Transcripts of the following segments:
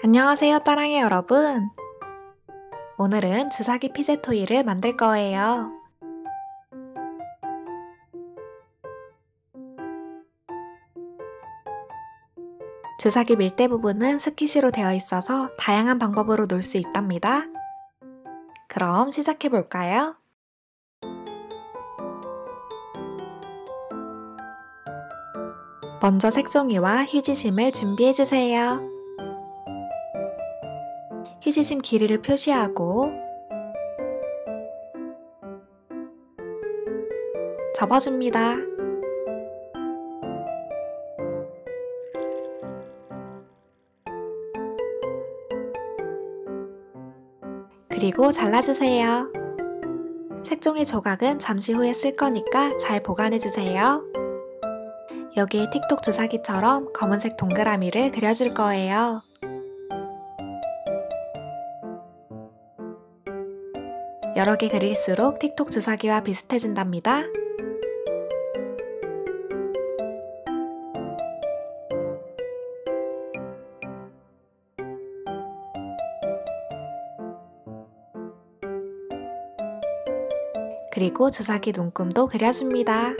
안녕하세요, 따랑이 여러분. 오늘은 주사기 피제 토이를 만들 거예요. 주사기 밀대 부분은 스키시로 되어 있어서 다양한 방법으로 놀 수 있답니다. 그럼 시작해 볼까요? 먼저 색종이와 휴지심을 준비해 주세요. 휴지심 길이를 표시하고 접어줍니다. 그리고 잘라주세요. 색종이 조각은 잠시 후에 쓸 거니까 잘 보관해주세요. 여기에 틱톡 주사기처럼 검은색 동그라미를 그려줄 거예요. 여러 개 그릴수록 틱톡 주사기와 비슷해진답니다. 그리고 주사기 눈금도 그려줍니다.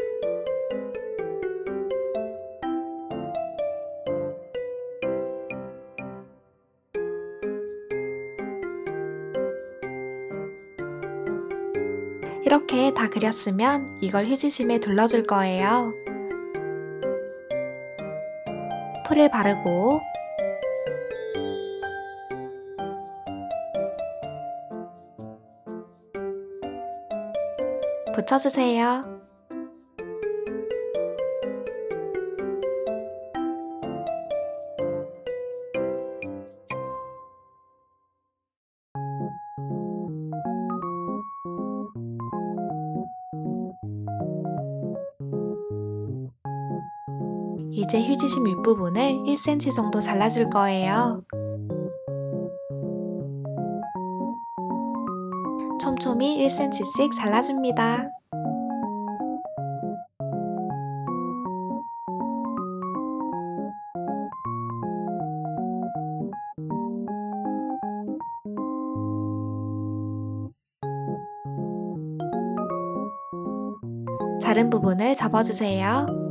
이렇게 다 그렸으면 이걸 휴지심에 둘러줄 거예요. 풀을 바르고 붙여주세요. 이제 휴지심 윗부분을 1cm 정도 잘라줄 거예요. 촘촘히 1cm씩 잘라줍니다. 자른 부분을 접어주세요.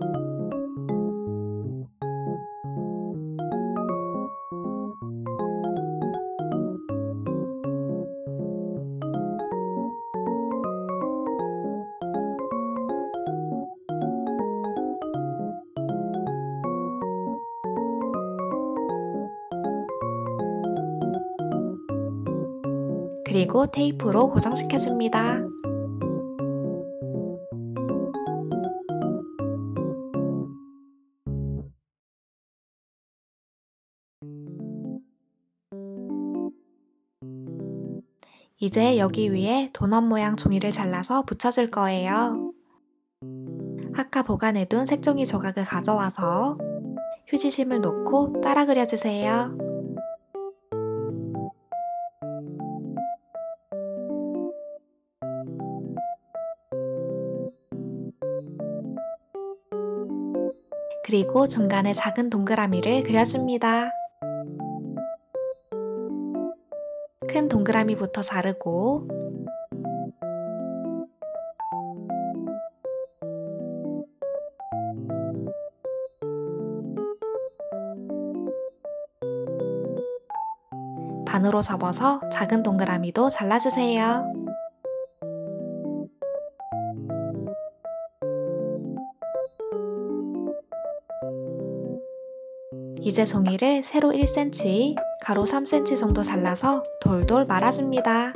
그리고 테이프로 고정시켜줍니다. 이제 여기 위에 도넛 모양 종이를 잘라서 붙여줄 거예요. 아까 보관해둔 색종이 조각을 가져와서 휴지심을 놓고 따라 그려주세요. 그리고 중간에 작은 동그라미를 그려줍니다. 큰 동그라미부터 자르고 반으로 접어서 작은 동그라미도 잘라주세요. 이제 종이를 세로 1cm, 가로 3cm 정도 잘라서 돌돌 말아줍니다.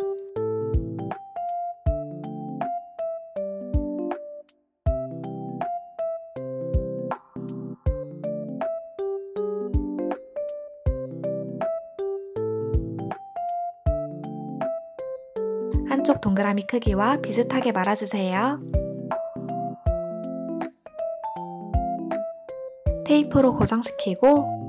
한쪽 동그라미 크기와 비슷하게 말아주세요. 테이프로 고정시키고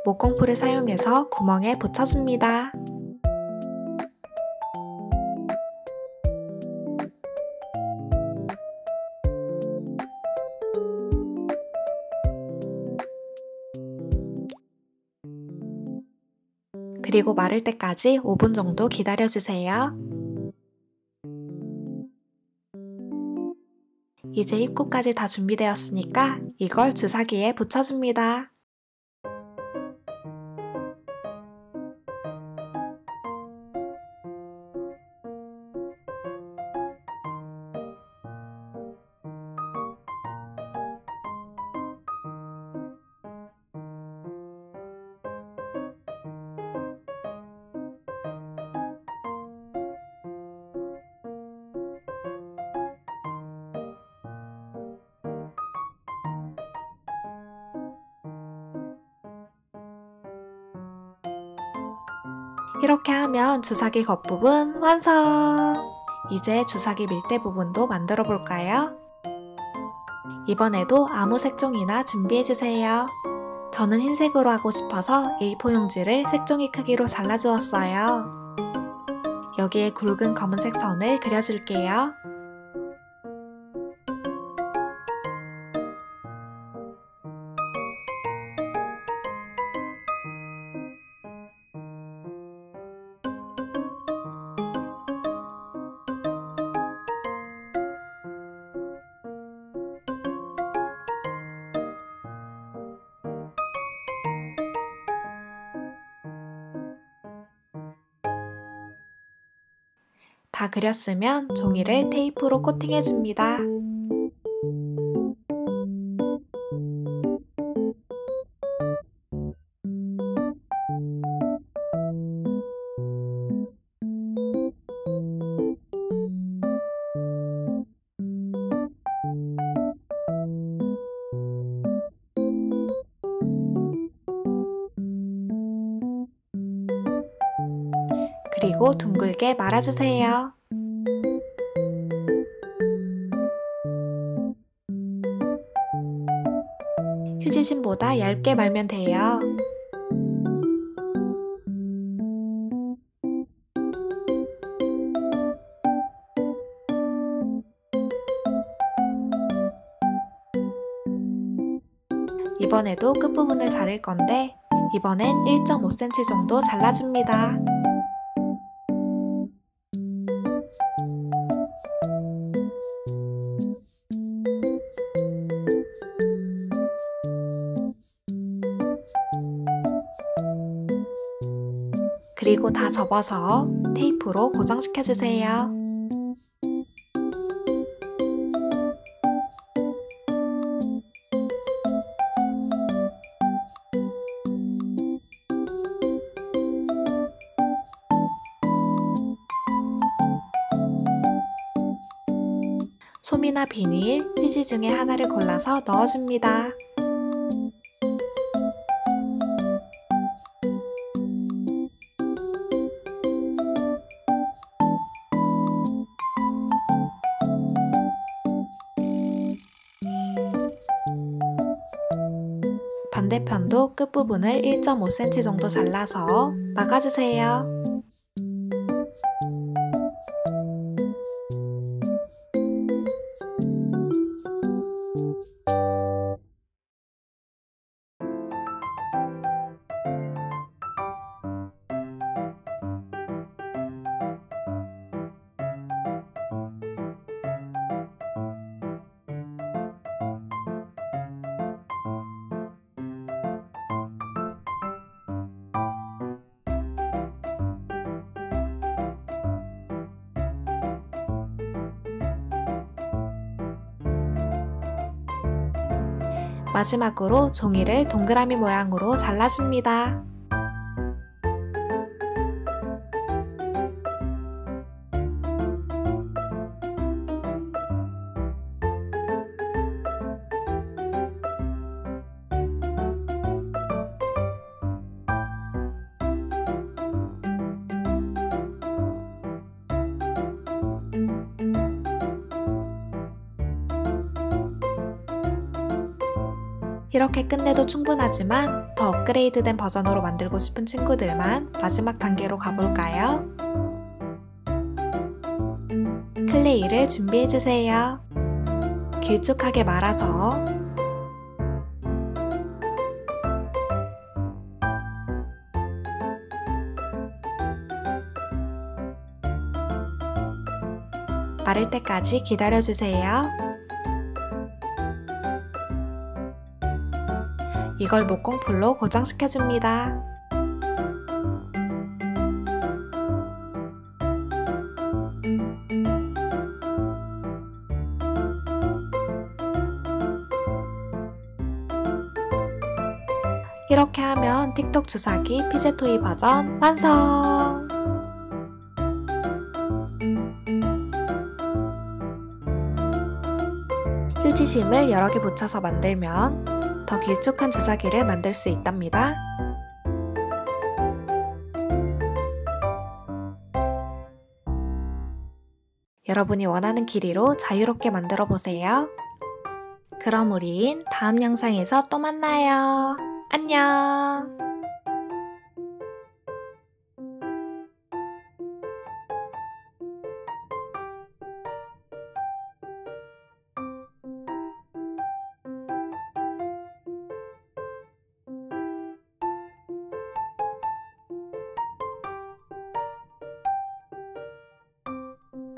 목공풀을 사용해서 구멍에 붙여줍니다. 그리고 마를 때까지 5분 정도 기다려주세요. 이제 입구까지 다 준비되었으니까 이걸 주사기에 붙여줍니다. 이렇게 하면 주사기 겉부분 완성! 이제 주사기 밀대 부분도 만들어 볼까요? 이번에도 아무 색종이나 준비해주세요. 저는 흰색으로 하고 싶어서 A4 용지를 색종이 크기로 잘라주었어요. 여기에 굵은 검은색 선을 그려줄게요. 다 그렸으면 종이를 테이프로 코팅해줍니다. 그리고 둥글게 말아주세요. 휴지심보다 얇게 말면 돼요. 이번에도 끝부분을 자를 건데 이번엔 1.5cm 정도 잘라줍니다. 그리고 다 접어서 테이프로 고정시켜주세요. 솜이나 비닐, 휴지 중에 하나를 골라서 넣어줍니다. 반대편도 끝부분을 1.5cm 정도 잘라서 막아주세요. 마지막으로 종이를 동그라미 모양으로 잘라줍니다. 이렇게 끝내도 충분하지만 더 업그레이드된 버전으로 만들고 싶은 친구들만 마지막 단계로 가볼까요? 클레이를 준비해주세요. 길쭉하게 말아서 마를 때까지 기다려주세요. 이걸 목공풀로 고정시켜줍니다. 이렇게 하면 틱톡 주사기 피제토이 버전 완성! 휴지심을 여러 개 붙여서 만들면 더 길쭉한 주사기를 만들 수 있답니다. 여러분이 원하는 길이로 자유롭게 만들어 보세요. 그럼 우린 다음 영상에서 또 만나요. 안녕!